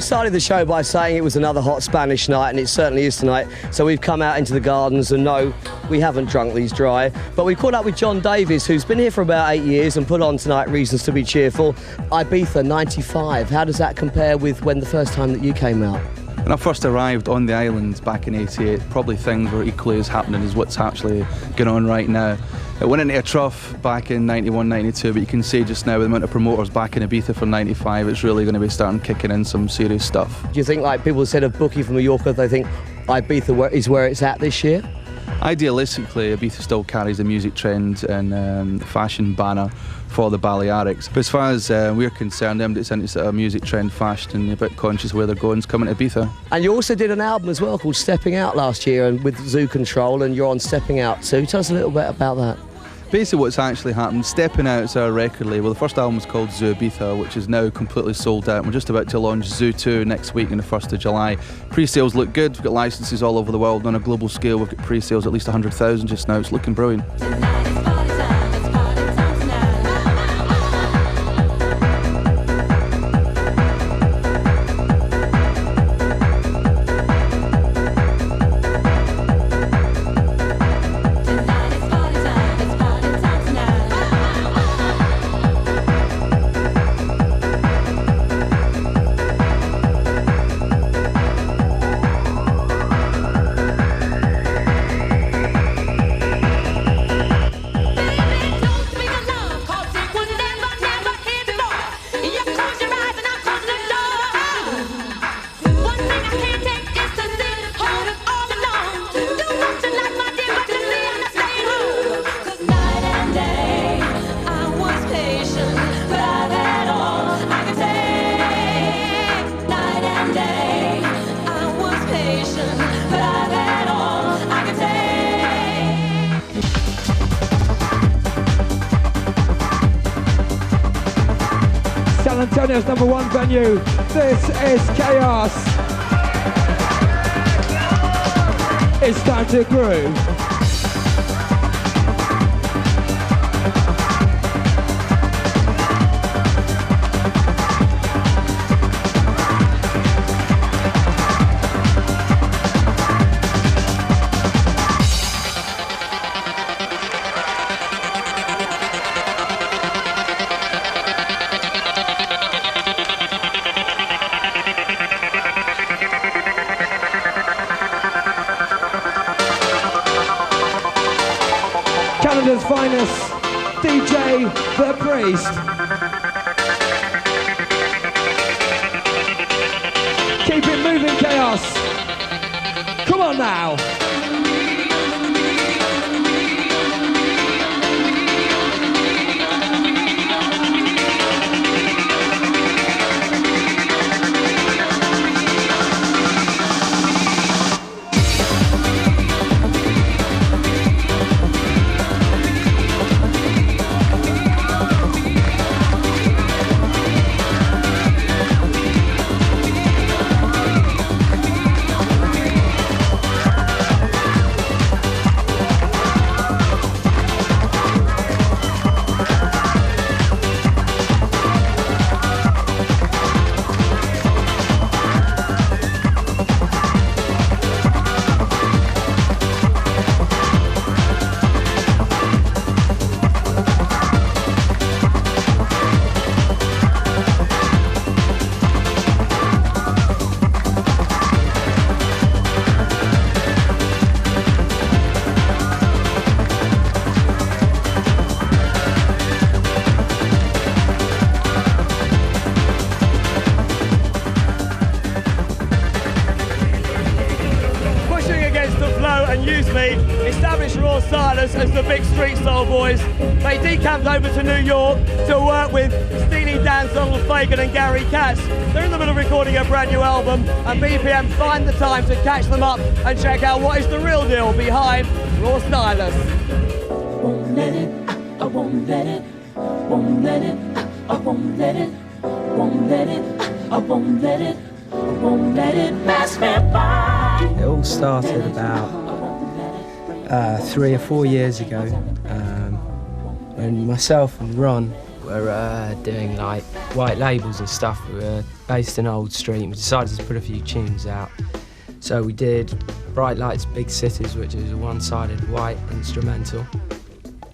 we started the show by saying it was another hot Spanish night, and it certainly is tonight. So we've come out into the gardens, and no, we haven't drunk these dry. But we caught up with John Davies, who's been here for about 8 years and put on tonight Reasons to be Cheerful. Ibiza, 95. How does that compare with when the first time that you came out? When I first arrived on the island back in '88, probably things were equally as happening as what's actually going on right now. It went into a trough back in '91, '92, but you can see just now with the amount of promoters back in Ibiza for '95, it's really going to be starting kicking in some serious stuff. Do you think, like people said of Bookie from Mallorca, they think Ibiza is where it's at this year? Idealistically, Ibiza still carries the music trend and fashion banner for the Balearics. But as far as we're concerned, it's a music trend, fashion, and a bit conscious where they're going. It's coming to Ibiza. And you also did an album as well called Stepping Out last year, and with Zoo Control, and you're on Stepping Out too. Tell us a little bit about that. Basically what's actually happened, Stepping Out is our record label. The first album was called Zoo Ibiza, which is now completely sold out. We're just about to launch Zoo 2 next week on the 1st of July. Pre-sales look good, we've got licenses all over the world. On a global scale, we've got pre-sales at least 100,000 just now. It's looking brilliant. San Antonio's #1 venue. This is Kaos. It's time to groove. Canada's finest, DJ The Priest. Keep it moving, Chaos. Come on now. And used me, established Raw Silence as the big street style boys. They decamped over to New York to work with Steely Dan, Donald Fagen and Gary Katz. They're in the middle of recording a brand new album, and BPM find the time to catch them up and check out what is the real deal behind Raw Silence. Won't let it, I won't let it, won't let it, I won't let it, won't let it, I won't let it, won't let it pass me by. It all started about 3 or 4 years ago when myself and Ron were doing like white labels and stuff. We were based in Old Street and we decided to put a few tunes out. So we did Bright Lights, Big Cities, which is a one-sided white instrumental,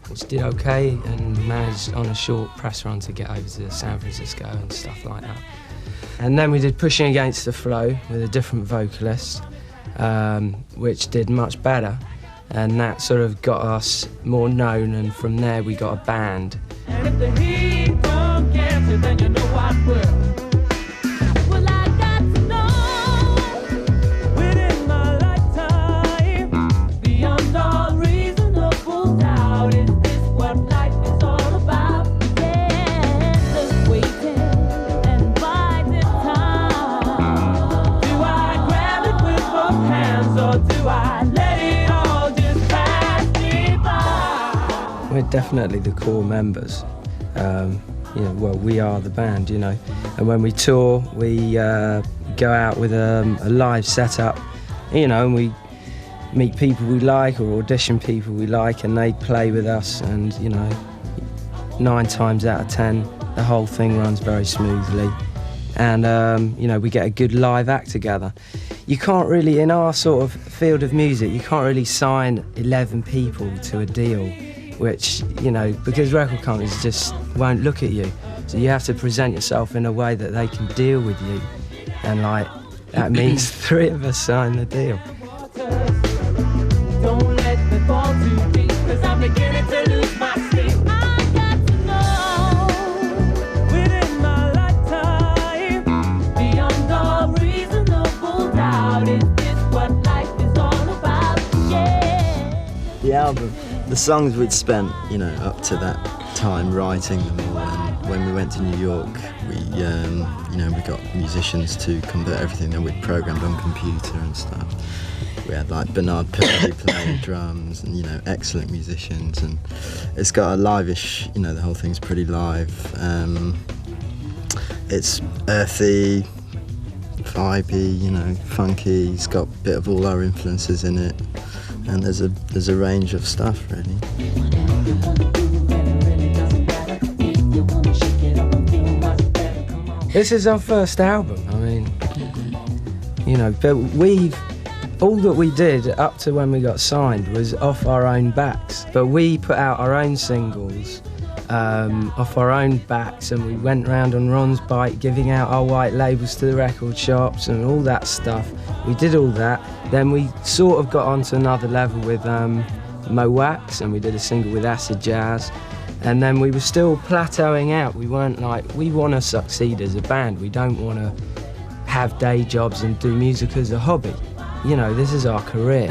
which did okay and managed on a short press run to get over to San Francisco and stuff like that. And then we did Pushing Against the Flow with a different vocalist, which did much better. And that sort of got us more known, and from there we got a band. And if the heat don't get you, then you know what will. Well, I got to know within my lifetime, beyond all reasonable doubt, is this what life is all about? Yeah, just waiting and biding time. Do I grab it with both hands, or do I let it all just pass me by? We're definitely the core members. We are the band, and when we tour, we go out with a live setup, and we meet people we like or audition people we like, and they play with us, and 9 times out of 10 the whole thing runs very smoothly, and we get a good live act together. You can't really, in our sort of field of music, you can't really sign 11 people to a deal, which, because record companies just won't look at you. So you have to present yourself in a way that they can deal with you. And that means 3 of us sign the deal. Don't let me fall too deep, 'cause I'm beginning to lose my sleep. I got to know within my lifetime, beyond all reasonable doubt, is this what life is all about? Yeah. The album, the songs we'd spent, up to that time writing them all, and when we went to New York, we got musicians to convert everything that we'd programmed on computer and stuff. We had like Bernard Purdy playing drums, and excellent musicians, and it's got a live-ish, the whole thing's pretty live. It's earthy, vibey, funky. It's got a bit of all our influences in it, and there's a range of stuff really. This is our first album. But all that we did up to when we got signed was off our own backs. But we put out our own singles off our own backs, and we went round on Ron's bike giving out our white labels to the record shops and all that stuff. We did all that. Then we sort of got onto another level with Mo Wax, and we did a single with Acid Jazz. And then we were still plateauing out. We weren't we want to succeed as a band. We don't want to have day jobs and do music as a hobby. This is our career.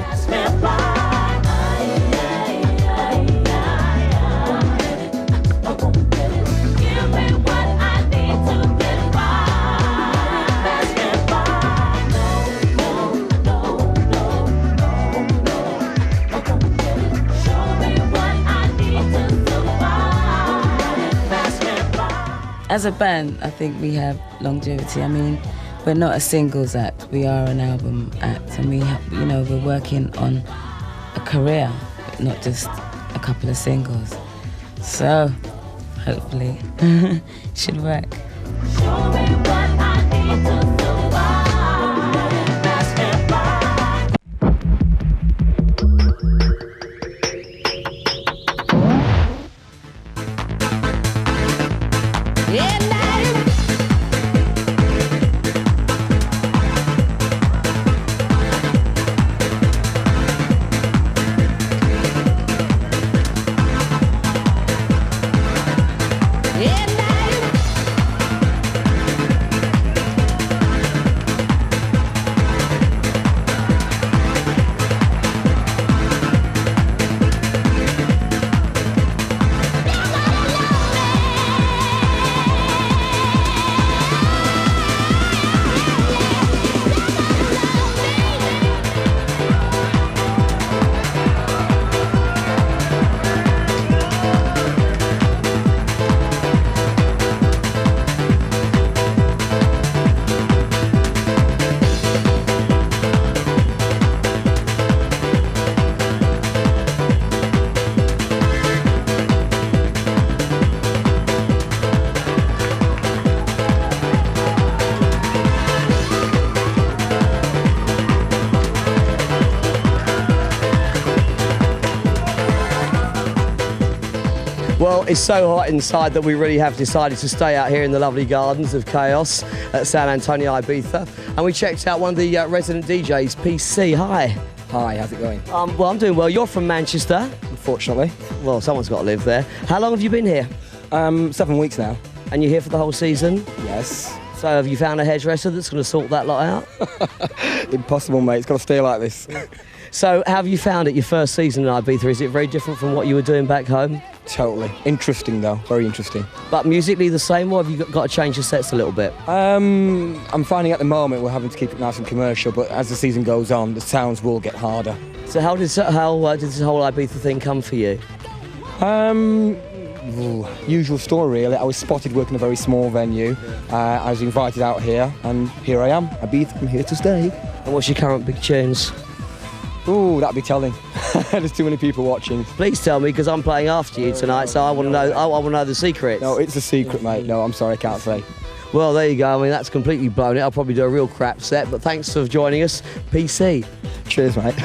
As a band, I think we have longevity. We're not a singles act, we are an album act, and we're working on a career, not just a couple of singles. So, hopefully, it should work. Well, it's so hot inside that we really have decided to stay out here in the lovely gardens of Kaos at San Antonio, Ibiza. And we checked out one of the resident DJs, PC. Hi. Hi, how's it going? Well, I'm doing well. You're from Manchester. Unfortunately. Well, someone's got to live there. How long have you been here? 7 weeks now. And you're here for the whole season? Yes. So have you found a hairdresser that's going to sort that lot out? Impossible, mate. It's got to stay like this. So how have you found it, your first season in Ibiza? Is it very different from what you were doing back home? Totally. Interesting, though. Very interesting. But musically the same, or have you got to change your sets a little bit? I'm finding at the moment we're having to keep it nice and commercial, but as the season goes on, the sounds will get harder. So how did this whole Ibiza thing come for you? Usual story, really. I was spotted working in a very small venue. I was invited out here, and here I am. Ibiza, I'm here to stay. And what's your current big tunes? Ooh, that'd be telling. There's too many people watching. Please tell me, because I'm playing after you tonight, so I want to know. I want to know the secrets. No, it's a secret, mate. No, I'm sorry, I can't say. Well, there you go. I mean, that's completely blown it. I'll probably do a real crap set, but thanks for joining us, PC. Cheers, mate.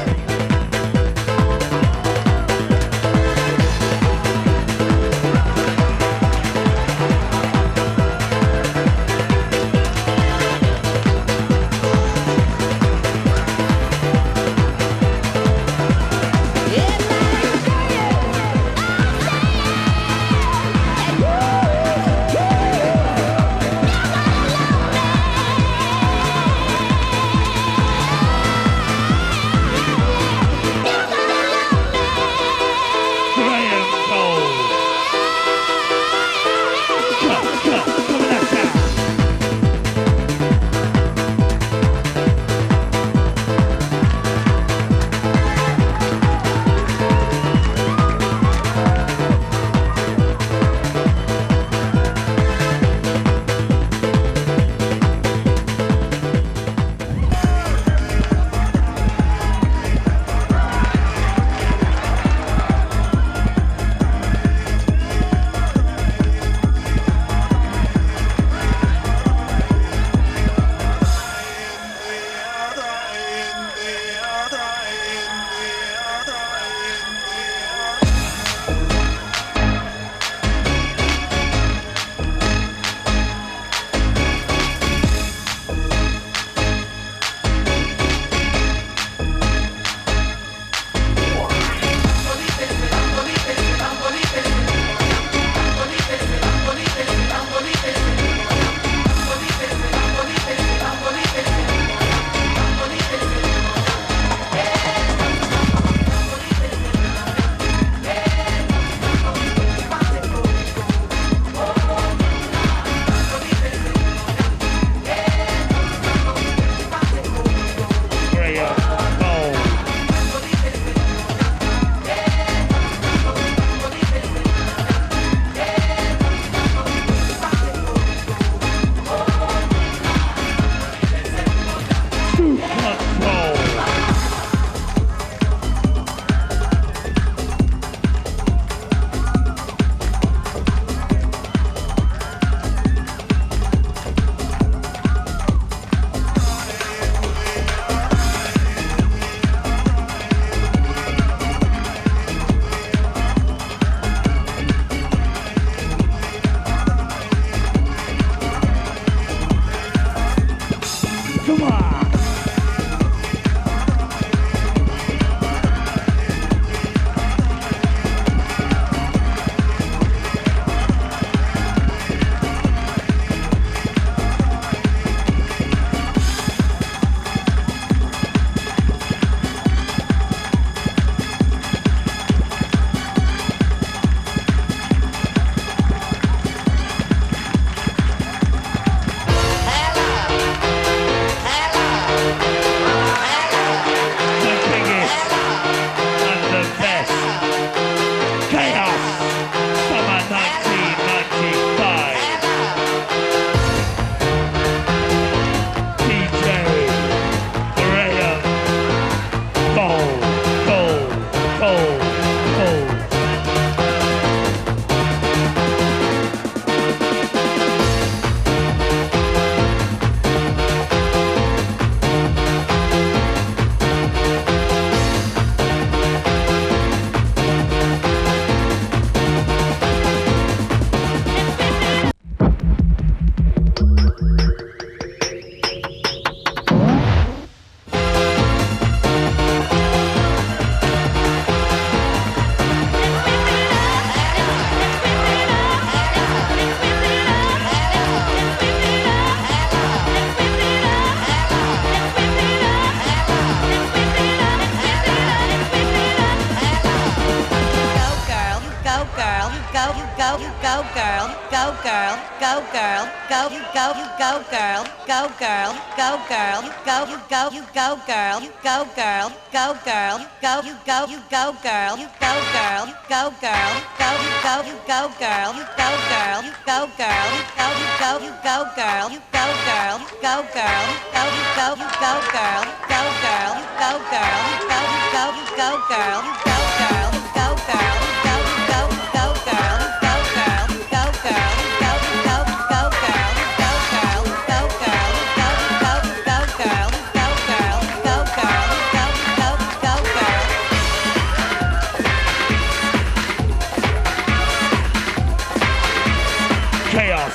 Kaos.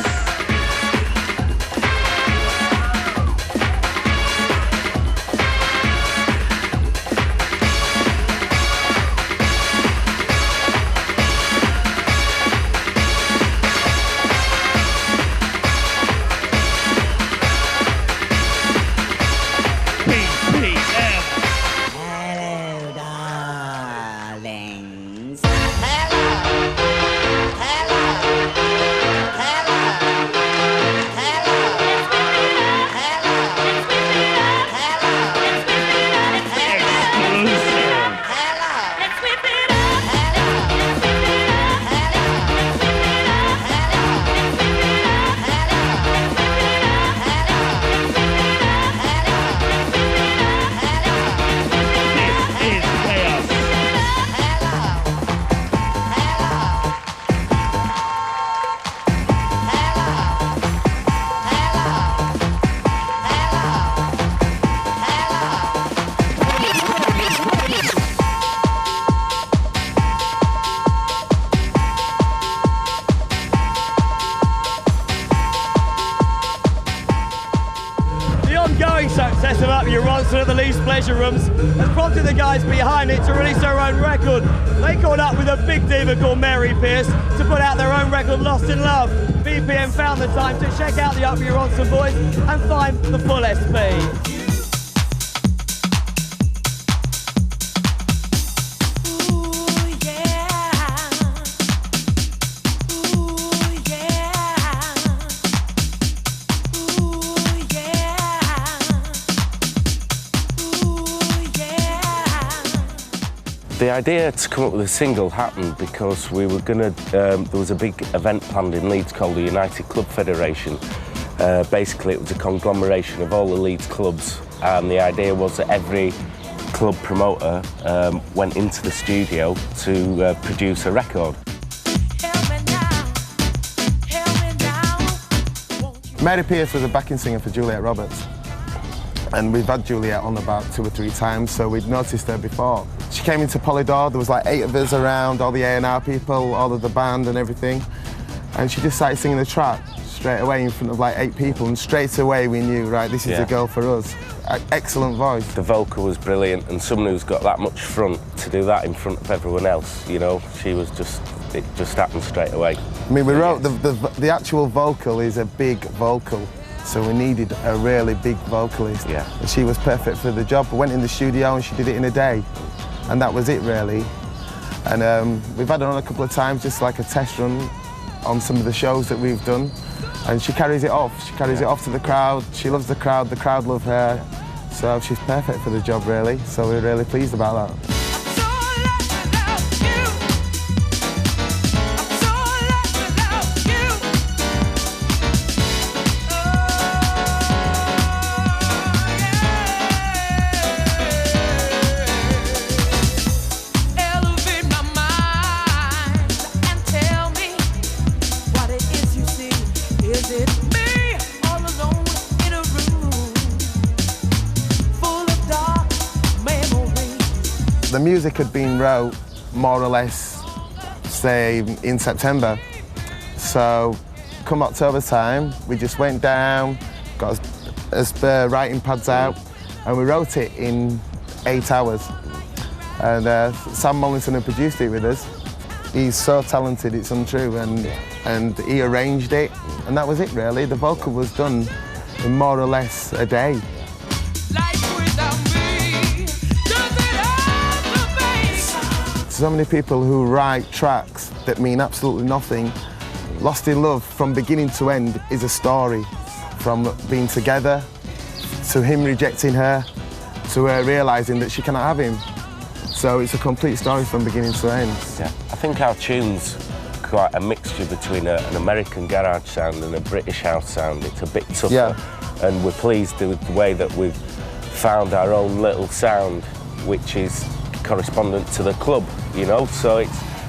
BPM. Hello, darlings. Hello. Hello. Hello. Hello. Hello. The ongoing success of Up Your Ronson at the Leeds Pleasure Rooms has prompted the guys behind it to release their own record. They called up with a big diva called Mary Pierce to put out their own record, Lost in Love. BPM found the time to check out the Up Your Ronson boys and find the full SP. The idea to come up with a single happened because we were going to, there was a big event planned in Leeds called the United Club Federation. Basically it was a conglomeration of all the Leeds clubs, and the idea was that every club promoter went into the studio to produce a record. Mary Pierce was a backing singer for Juliet Roberts, and we've had Juliet on about 2 or 3 times, so we'd noticed her before. She came into Polydor, there was like 8 of us around, all the A&R people, all of the band and everything, and she just started singing the track straight away in front of like 8 people, and straight away we knew, right, this is the girl for us. Excellent voice. The vocal was brilliant, and someone who's got that much front to do that in front of everyone else, you know, she was just, it just happened straight away. I mean, we wrote, the actual vocal is a big vocal, so we needed a really big vocalist. Yeah. And she was perfect for the job. We went in the studio and she did it in a day, and that was it really. And we've had her on a couple of times, just like a test run on some of the shows that we've done, and she carries it off. She carries it off to the crowd. She loves the crowd love her, so she's perfect for the job really, so we're really pleased about that. The music had been wrote more or less, say, in September. So come October time, we just went down, got us writing pads out, and we wrote it in 8 hours. And Sam Mollinson had produced it with us. He's so talented, it's untrue, and he arranged it, and that was it really. The vocal was done in more or less a day. so many people who write tracks that mean absolutely nothing. Lost in Love, from beginning to end, is a story. From being together, to him rejecting her, to her realising that she cannot have him. So it's a complete story from beginning to end. Yeah, I think our tune's quite a mixture between an American garage sound and a British house sound. It's a bit tougher. Yeah. And we're pleased with the way that we've found our own little sound, which is correspondent to the club, you know. So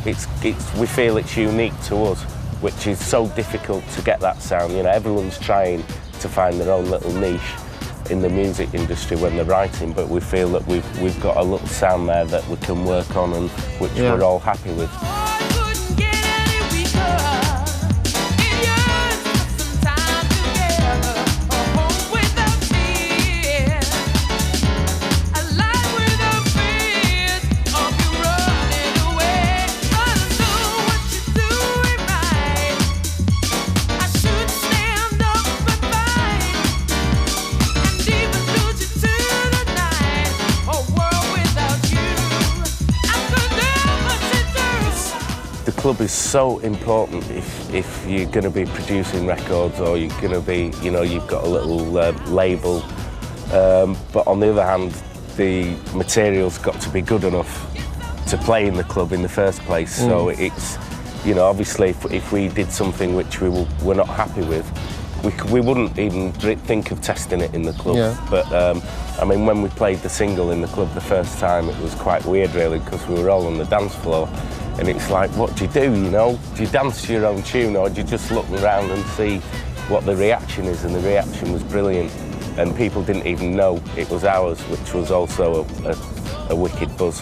we feel it's unique to us, which is so difficult to get that sound. You know, everyone's trying to find their own little niche in the music industry when they're writing, but we feel that we've got a little sound there that we can work on and which we're all happy with. The club is so important if you're going to be producing records or you're going to be, you know, you've got a little label. But on the other hand, the material's got to be good enough to play in the club in the first place. So it's, you know, obviously if we did something which we were not happy with, we wouldn't even think of testing it in the club. Yeah. But I mean, when we played the single in the club the first time, it was quite weird really, because we were all on the dance floor. And it's like, what do you do, you know? Do you dance to your own tune, or do you just look around and see what the reaction is? And the reaction was brilliant. And people didn't even know it was ours, which was also a wicked buzz.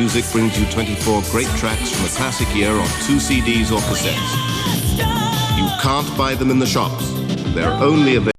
Music brings you 24 great tracks from a classic year on 2 CDs or cassettes. You can't buy them in the shops. They're only available